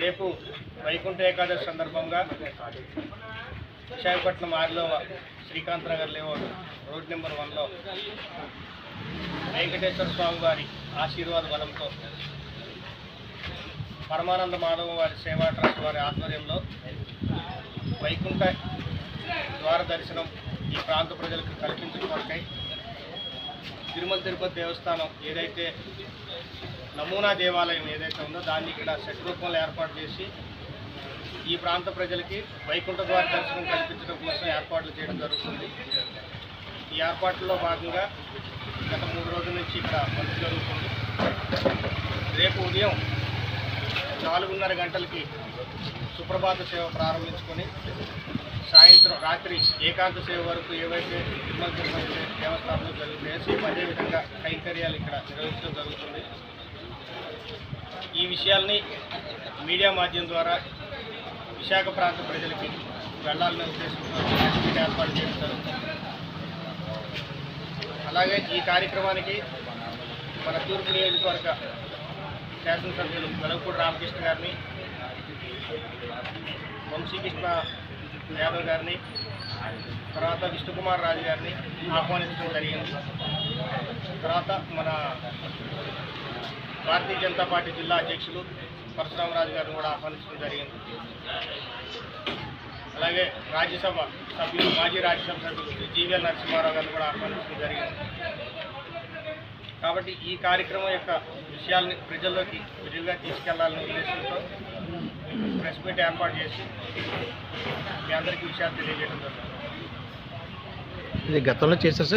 రేపు వైకుంఠ ఏకాదశి సందర్భంగా విశాఖపట్నం ఆరిలో Srikanth Nagar layout road number 1లో వెంకటేశ్వర స్వామి వారి ఆశీర్వాద బలంతో పరమానంద మాధవ వారి సేవా ట్రస్ట్ వారి ఆధ్వర్యంలో వైకుంఠ ద్వార దర్శనం ఈ ప్రాంత ప్రజలకు కల్పించడం కొరకై తిరుమల తిరుపతి దేవస్థానం ఏదైతే నమూనా దేవాలయం ఏదైతే ఉందో దాన్ని ఇక్కడ సెట్ రూపంలో ఏర్పాటు చేసి ఈ ప్రాంత ప్రజలకి వైకుంఠ ద్వార దర్శనం కల్పించడం కోసం ఏర్పాట్లు చేయడం జరుగుతుంది. ఈ ఏర్పాట్లలో భాగంగా గత 3 రోజుల నుంచి ఇక్కడ పనులు జరుగుతుంది. రేపు ఉదయం 4:30 గంటలకి సుప్రభాత సేవ ప్రారంభించుకొని సాయంత్రం రాత్రి ఏకాంత సేవ వరకు ఏవైతే తిరుమల తిరుపతి దేవస్థానంలో జరుగుతాయో సేమ్ అదేవిధంగా కైంకర్యాలు ఇక్కడ నిర్వహించడం జరుగుతుంది. ఈ విషయాల్ని మీడియా మాధ్యమం ద్వారా విశాఖ ప్రాంత ప్రజలకి వెళ్లాలనే ఉద్దేశంతో ఏర్పాటు చేయడం జరుగుతుంది. అలాగే ఈ కార్యక్రమానికి మన తూర్పు నియోజకవర్గ శాసనసభ్యులు వెలగపూడి రామకృష్ణ గారిని, వంశీకృష్ణ యాదవ్ గారిని, తర్వాత విష్ణుకుమార్ రాజు గారిని ఆహ్వానించడం జరిగింది. తర్వాత మన భారతీయ జనతా పార్టీ జిల్లా అధ్యక్షులు పరశురామరాజు గారిని కూడా ఆహ్వానించడం జరిగింది. అలాగే రాజ్యసభ సభ్యులు, మాజీ రాజ్యసభ సభ్యులు జీవీఎల్ నరసింహారావు గారిని కూడా ఆహ్వానించడం జరిగింది. కాబట్టి ఈ కార్యక్రమం యొక్క విషయాల్ని ప్రజల్లోకి విరివిగా తీసుకెళ్లాలనే ఉద్దేశంతో ప్రెస్ మీట్ ఏర్పాటు చేసి మీ అందరికీ విషయాలు తెలియజేయడం జరుగుతుంది. ఇది గతంలో చేశారు.